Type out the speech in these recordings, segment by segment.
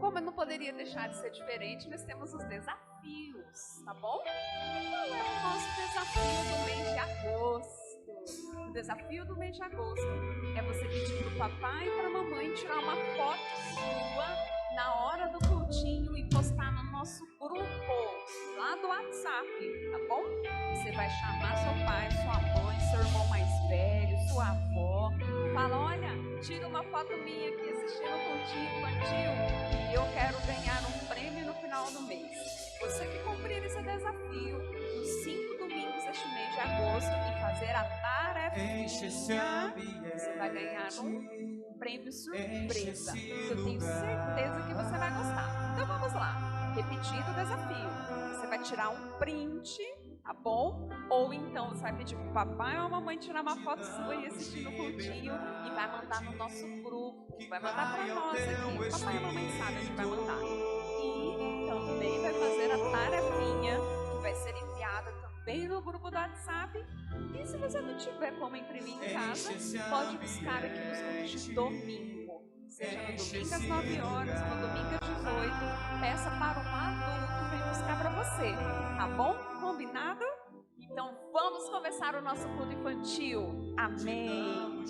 como não poderia deixar de ser diferente, nós temos os desafios, tá bom? Qual é o nosso desafio do mês de agosto? O desafio do mês de agosto é você pedir pro papai e pra mamãe tirar uma foto sua na hora do cultinho e postar no nosso grupo lá do WhatsApp, tá bom? Você vai chamar seu pai, sua mãe, seu irmão mais velho, sua avó. Fala, olha, tira uma foto minha aqui assistindo o cultinho infantil e eu quero ganhar um prêmio no final do mês. Você que cumprir esse desafio nos 5 domingos deste mês de agosto e fazer a tarefinha, você vai ganhar um prêmio surpresa, que eu tenho certeza que você vai gostar. Então vamos lá, repetindo o desafio. Você vai tirar um print, tá bom? Ou então você vai pedir pro papai ou a mamãe tirar uma foto sua e assistir no cultinho e vai mandar no nosso grupo. Vai mandar pra nós aqui. O papai e a mamãe sabem, a gente vai mandar. E também vai fazer a tarefinha que vai ser enviada também no grupo do WhatsApp. E se você não tiver como imprimir em casa, pode buscar aqui nos grupos de domingo. Seja no domingo às 9 horas, no domingo às 18. Peça para um adulto vir buscar para você. Tá bom? Combinado? Então vamos começar o nosso culto infantil. Amém.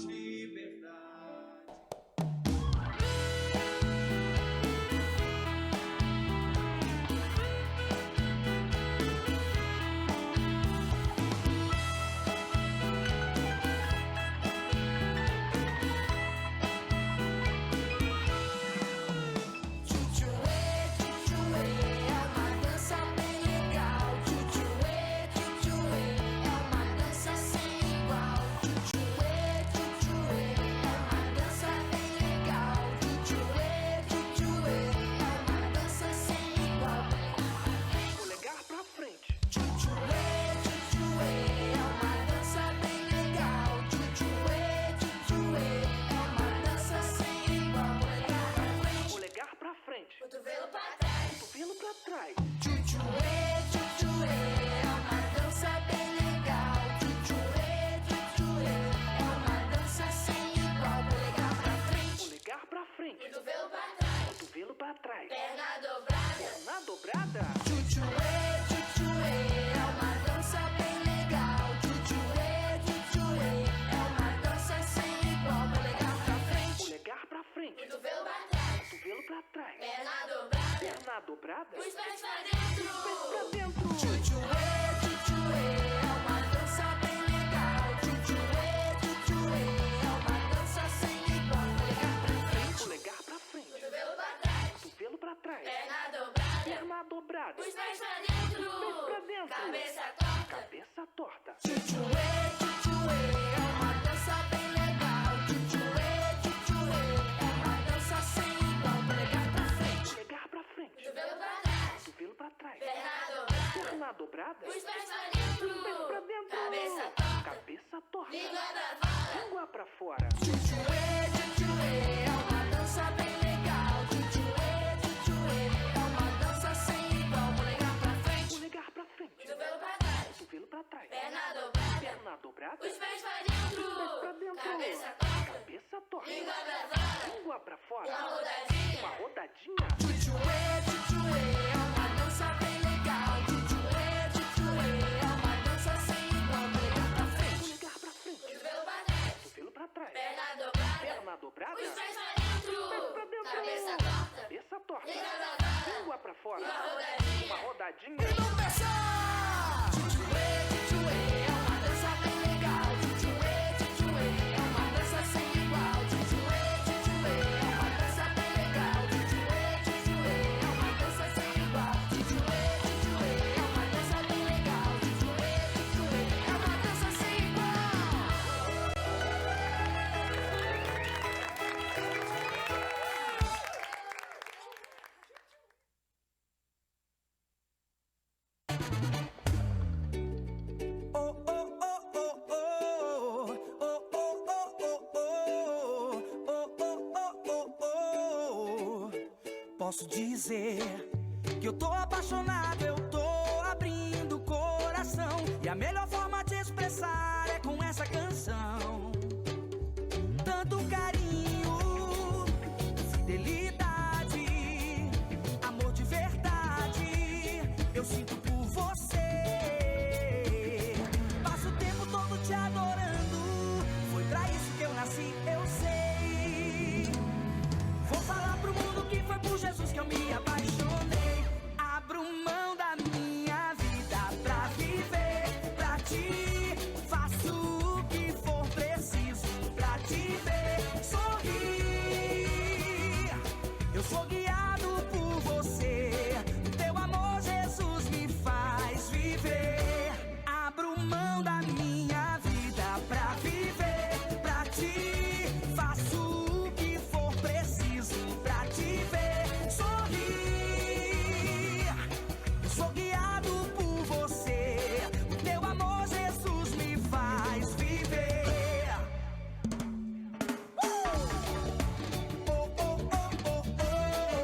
Posso dizer que eu tô apaixonado, eu tô abrindo o coração. E a melhor forma de expressar é com essa canção. Tanto carinho, fidelidade, Eu sou guiado por você. O teu amor, Jesus, me faz viver. Abro mão da minha vida pra viver pra ti. Faço o que for preciso pra te ver sorrir. Eu sou guiado por você. O teu amor, Jesus, me faz viver. Oh, oh, oh, oh, oh.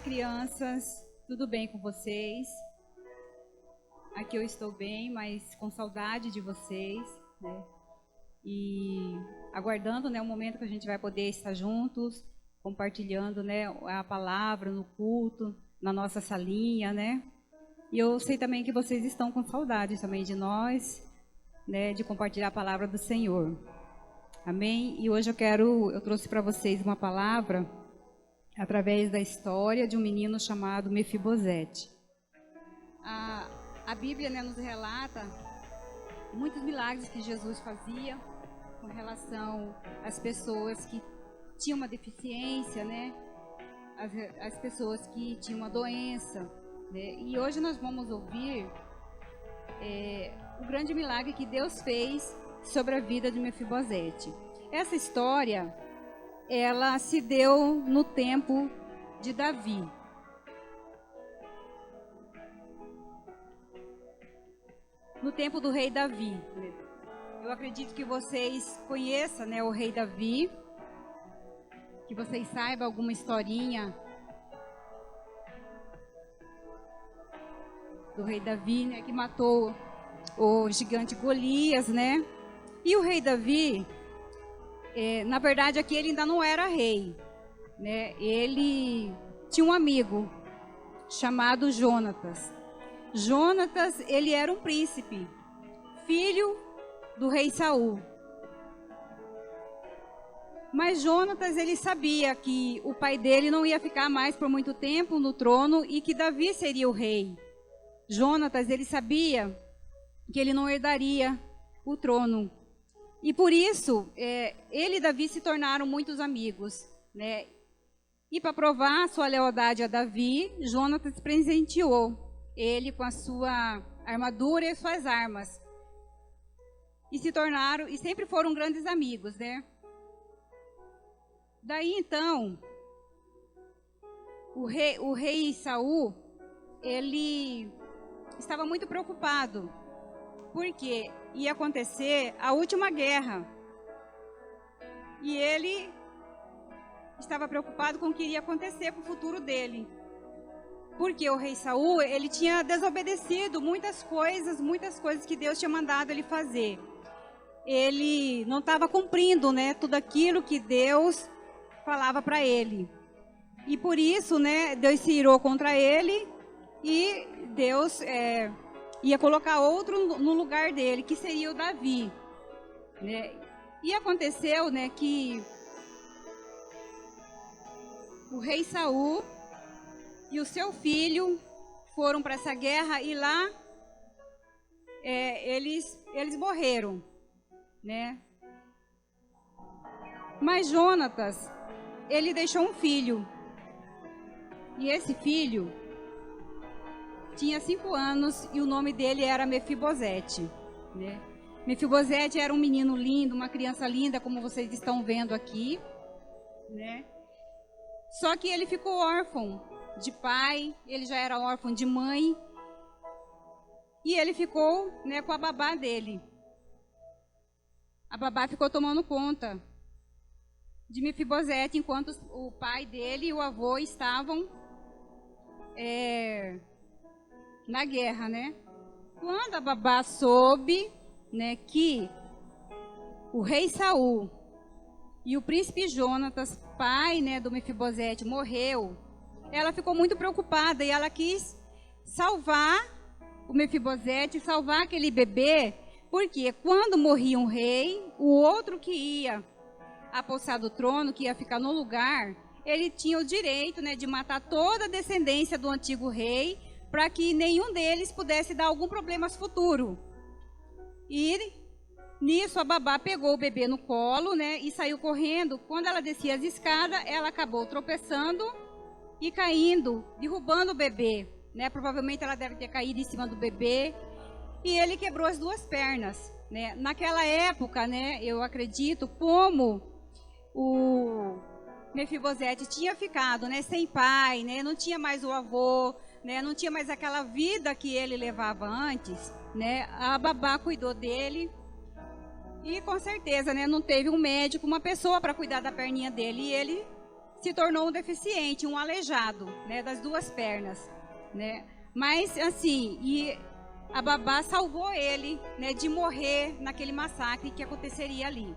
crianças, tudo bem com vocês? Aqui eu estou bem, mas com saudade de vocês, né? E aguardando, né, o momento que a gente vai poder estar juntos, compartilhando, né, a palavra no culto, na nossa salinha, né? E eu sei também que vocês estão com saudade também de nós, né, de compartilhar a palavra do Senhor. Amém? E hoje eu trouxe para vocês uma palavra através da história de um menino chamado Mefibosete. A Bíblia, né, nos relata muitos milagres que Jesus fazia com relação às pessoas que tinham uma deficiência, né, as pessoas que tinham uma doença, né? E hoje nós vamos ouvir o grande milagre que Deus fez sobre a vida de Mefibosete. Essa história, ela se deu no tempo de Davi. No tempo do rei Davi. Eu acredito que vocês conheçam, né, o rei Davi, que vocês saibam alguma historinha do rei Davi, né, que matou o gigante Golias, né? E o rei Davi, na verdade, aqui ele ainda não era rei, né? Ele tinha um amigo chamado Jonatas. Jonatas, ele era um príncipe, filho do rei Saul. Mas Jonatas, ele sabia que o pai dele não ia ficar mais por muito tempo no trono e que Davi seria o rei. Jonatas, ele sabia que ele não herdaria o trono. E por isso, ele e Davi se tornaram muitos amigos, né? E para provar sua lealdade a Davi, Jonatas presenteou ele com a sua armadura e suas armas. E se tornaram, e sempre foram grandes amigos, né? Daí então, o rei Saul, ele estava muito preocupado, porque ia acontecer a última guerra. E ele estava preocupado com o que iria acontecer com o futuro dele. Porque o rei Saul, ele tinha desobedecido muitas coisas que Deus tinha mandado ele fazer. Ele não estava cumprindo, né, tudo aquilo que Deus falava para ele. E por isso, né, Deus se irou contra ele e Deus ia colocar outro no lugar dele, que seria o Davi, né? E aconteceu, né, que o rei Saul e o seu filho foram para essa guerra e lá eles morreram, né? Mas Jonatas, ele deixou um filho. E esse filho tinha 5 anos e o nome dele era Mefibosete, né? Mefibosete era um menino lindo, uma criança linda, como vocês estão vendo aqui, né? Só que ele ficou órfão de pai, ele já era órfão de mãe, e ele ficou, né, com a babá dele. A babá ficou tomando conta de Mefibosete enquanto o pai dele e o avô estavam na guerra, né? Quando a babá soube, né, que o rei Saul e o príncipe Jonatas, pai, né, do Mefibosete, morreu, ela ficou muito preocupada e ela quis salvar o Mefibosete, salvar aquele bebê, porque quando morria um rei, o outro que ia apossar do trono, que ia ficar no lugar, ele tinha o direito, né, de matar toda a descendência do antigo rei, para que nenhum deles pudesse dar algum problema futuro. E nisso a babá pegou o bebê no colo, né, e saiu correndo. Quando ela descia as escadas, ela acabou tropeçando e caindo, derrubando o bebê, né? Provavelmente ela deve ter caído em cima do bebê e ele quebrou as 2 pernas, né? Naquela época, né, eu acredito, como o Mefibosete tinha ficado, né, sem pai, né, não tinha mais o avô, né, não tinha mais aquela vida que ele levava antes, né, a babá cuidou dele e com certeza, né, não teve um médico, uma pessoa para cuidar da perninha dele, e ele se tornou um deficiente, um aleijado, né, das duas pernas, né? Mas assim, e a babá salvou ele, né, de morrer naquele massacre que aconteceria ali.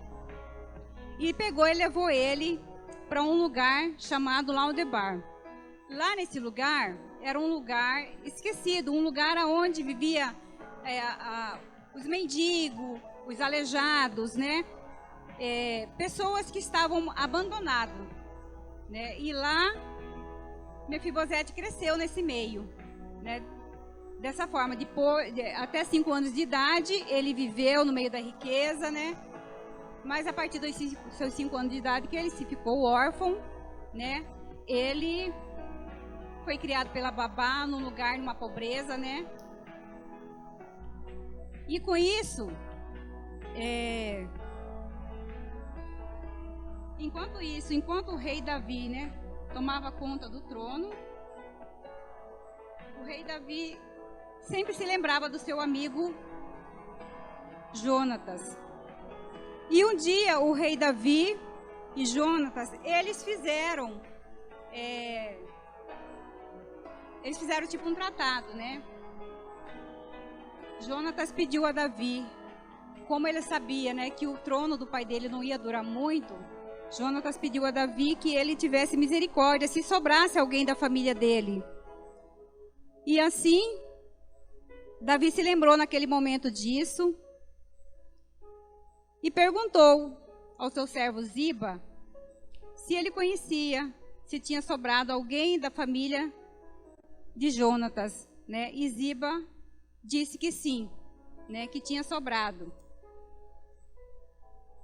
E pegou e levou ele para um lugar chamado Laudebar. Lá nesse lugar, era um lugar esquecido, um lugar onde vivia os mendigos, os aleijados, né? Pessoas que estavam abandonadas, né? E lá, Mefibosete cresceu nesse meio, né? Dessa forma, até 5 anos de idade, ele viveu no meio da riqueza, né? Mas a partir dos seus 5 anos de idade, que ele se ficou órfão, né? Ele foi criado pela babá num lugar, numa pobreza, né? E com isso, enquanto o rei Davi, né, tomava conta do trono, o rei Davi sempre se lembrava do seu amigo Jonatas. E um dia o rei Davi e Jonatas, eles fizeram tipo um tratado, né? Jonatas pediu a Davi, como ele sabia, né, que o trono do pai dele não ia durar muito, Jonatas pediu a Davi que ele tivesse misericórdia, se sobrasse alguém da família dele. E assim, Davi se lembrou naquele momento disso e perguntou ao seu servo Ziba se ele conhecia, se tinha sobrado alguém da família de Jonatas, né? E Ziba disse que sim, né, que tinha sobrado.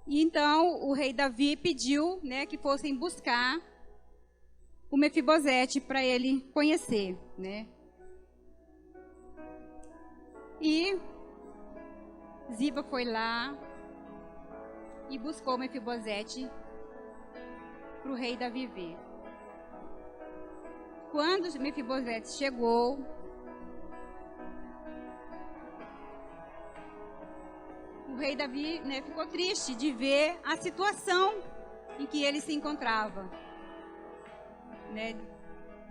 E então o rei Davi pediu, né, que fossem buscar o Mefibosete para ele conhecer, né? E Ziba foi lá e buscou Mefibosete para o rei Davi ver. Quando Mefibosete chegou, o rei Davi, né, ficou triste de ver a situação em que ele se encontrava, né,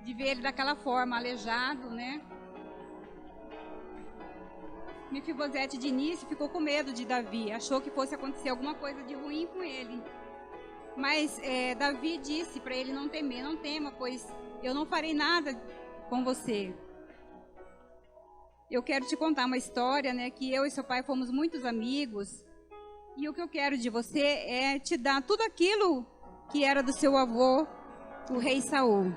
de ver ele daquela forma, aleijado, né. Mefibosete de início ficou com medo de Davi, achou que fosse acontecer alguma coisa de ruim com ele. Mas Davi disse para ele não temer, não tema, pois eu não farei nada com você. Eu quero te contar uma história, né, que eu e seu pai fomos muitos amigos, e o que eu quero de você é te dar tudo aquilo que era do seu avô, o rei Saul,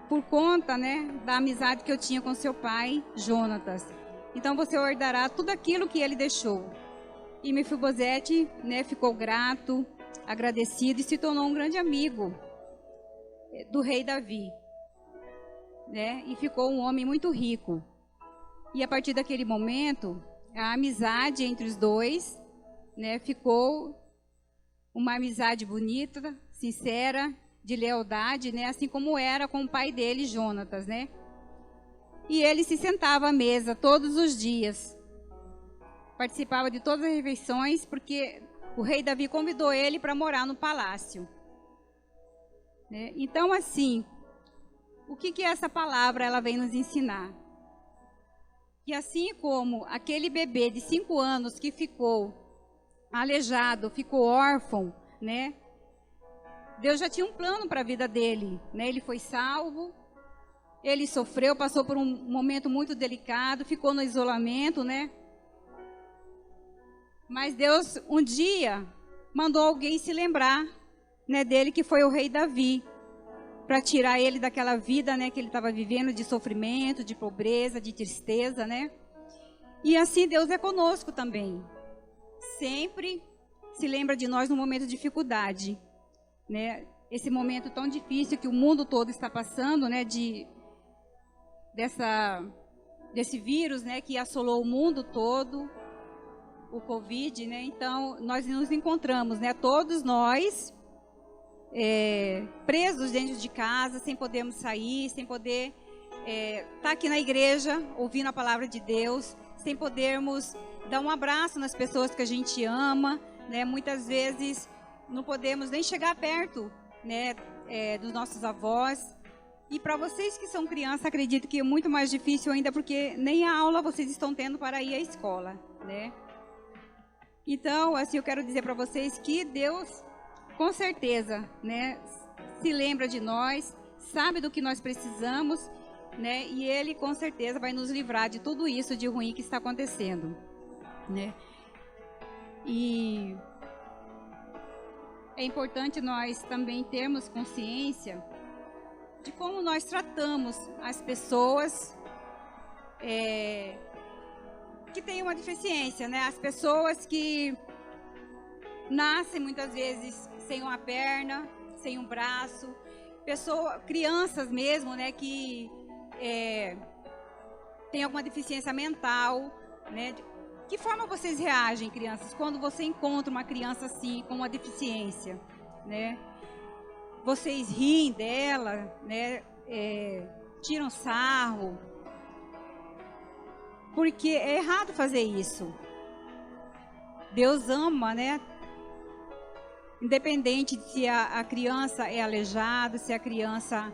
por conta, né, da amizade que eu tinha com seu pai, Jonatas. Então você herdará tudo aquilo que ele deixou. E Mefibosete, né, ficou grato, agradecido e se tornou um grande amigo do rei Davi, né, e ficou um homem muito rico. E a partir daquele momento, a amizade entre os dois, né, ficou uma amizade bonita, sincera, de lealdade, né, assim como era com o pai dele, Jonatas, né? E ele se sentava à mesa todos os dias, participava de todas as refeições, porque o rei Davi convidou ele para morar no palácio, né? Então, assim, o que essa palavra ela vem nos ensinar? Que assim como aquele bebê de 5 anos que ficou aleijado, ficou órfão, né? Deus já tinha um plano para a vida dele, né? Ele foi salvo, ele sofreu, passou por um momento muito delicado, ficou no isolamento, né? Mas Deus um dia mandou alguém se lembrar, né, dele, que foi o rei Davi, para tirar ele daquela vida, né, que ele estava vivendo de sofrimento, de pobreza, de tristeza, né? E assim Deus é conosco também. Sempre se lembra de nós no momento de dificuldade, né? Esse momento tão difícil que o mundo todo está passando, né, desse vírus, né, que assolou o mundo todo, o Covid, né? Então nós nos encontramos, né, todos nós presos dentro de casa, sem podermos sair, sem poder estar aqui na igreja ouvindo a palavra de Deus, sem podermos dar um abraço nas pessoas que a gente ama, né? Muitas vezes não podemos nem chegar perto, né, dos nossos avós. E para vocês que são crianças, acredito que é muito mais difícil ainda, porque nem a aula vocês estão tendo para ir à escola, né? Então, assim, eu quero dizer para vocês que Deus, com certeza, né, se lembra de nós, sabe do que nós precisamos, né? E Ele, com certeza, vai nos livrar de tudo isso de ruim que está acontecendo, né? E é importante nós também termos consciência de como nós tratamos as pessoas que têm uma deficiência, né? As pessoas que nascem muitas vezes sem uma perna, sem um braço, crianças mesmo, né? Que têm alguma deficiência mental, né? De que forma vocês reagem, crianças, quando você encontra uma criança assim, com uma deficiência, né? Vocês riem dela, né? Tiram sarro. Porque é errado fazer isso. Deus ama, né? Independente se a criança é aleijada, se a criança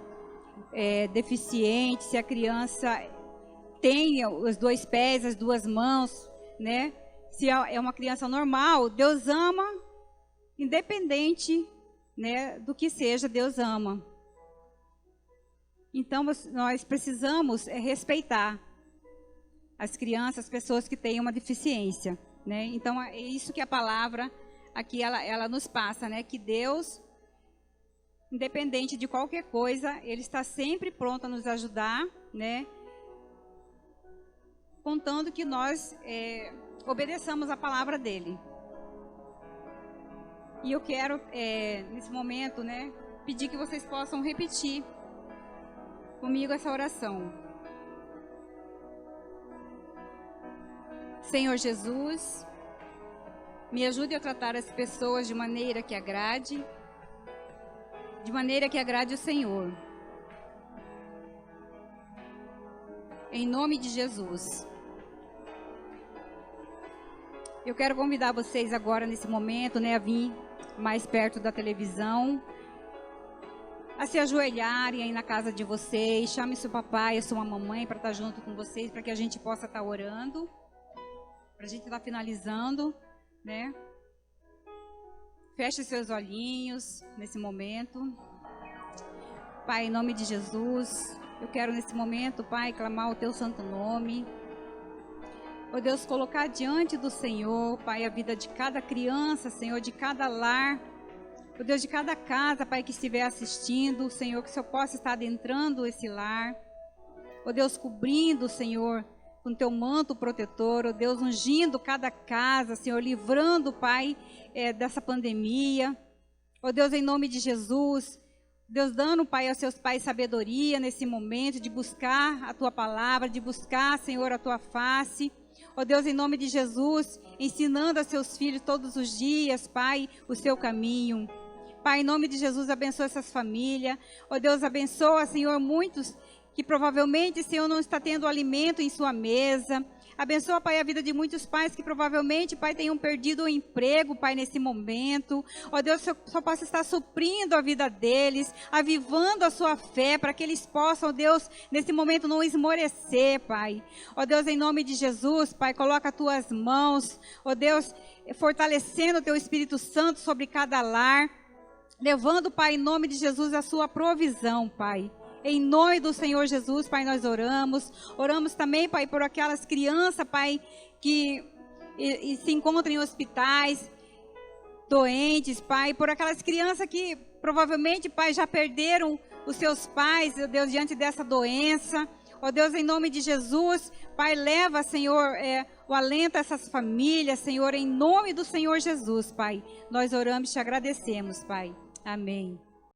é deficiente, se a criança tem os 2 pés, as 2 mãos, né? Se é uma criança normal, Deus ama, independente, né, do que seja, Deus ama. Então, nós precisamos respeitar as crianças, as pessoas que têm uma deficiência, né? Então, é isso que a palavra aqui, ela nos passa, né? Que Deus, independente de qualquer coisa, Ele está sempre pronto a nos ajudar, né? Contando que nós obedeçamos a palavra dEle. E eu quero, nesse momento, né, pedir que vocês possam repetir comigo essa oração. Senhor Jesus, me ajude a tratar as pessoas de maneira que agrade o Senhor. Em nome de Jesus. Eu quero convidar vocês agora, nesse momento, né, a vir mais perto da televisão, a se ajoelharem aí na casa de vocês. Chame seu papai, a sua mamãe para estar junto com vocês, para que a gente possa estar orando, para a gente estar finalizando, né? Feche seus olhinhos nesse momento. Pai, em nome de Jesus, eu quero nesse momento, Pai, clamar o Teu santo nome. Ó Deus, colocar diante do Senhor, Pai, a vida de cada criança, Senhor, de cada lar, ó Deus, de cada casa, Pai, que estiver assistindo, Senhor, que o Senhor possa estar adentrando esse lar, ó Deus, cobrindo, Senhor, com Teu manto protetor, ó Deus, ungindo cada casa, Senhor, livrando, Pai, dessa pandemia, ó Deus, em nome de Jesus, Deus, dando, Pai, aos seus pais sabedoria nesse momento de buscar a Tua palavra, de buscar, Senhor, a Tua face. Ó Deus, em nome de Jesus, ensinando a seus filhos todos os dias, Pai, o seu caminho. Pai, em nome de Jesus, abençoa essas famílias. Ó Deus, abençoa, Senhor, muitos que provavelmente, Senhor, não está tendo alimento em sua mesa. Abençoa, Pai, a vida de muitos pais que provavelmente, Pai, tenham perdido o emprego, Pai, nesse momento. Ó Deus, só possa estar suprindo a vida deles, avivando a sua fé, para que eles possam, Deus, nesse momento não esmorecer, Pai. Ó Deus, em nome de Jesus, Pai, coloca as Tuas mãos, ó Deus, fortalecendo o Teu Espírito Santo sobre cada lar, levando, Pai, em nome de Jesus, a sua provisão, Pai. Em nome do Senhor Jesus, Pai, nós oramos. Oramos também, Pai, por aquelas crianças, Pai, que se encontram em hospitais, doentes, Pai. Por aquelas crianças que provavelmente, Pai, já perderam os seus pais, ó Deus, diante dessa doença. Ó Deus, em nome de Jesus, Pai, leva, Senhor, o alento a essas famílias, Senhor, em nome do Senhor Jesus, Pai. Nós oramos e te agradecemos, Pai. Amém.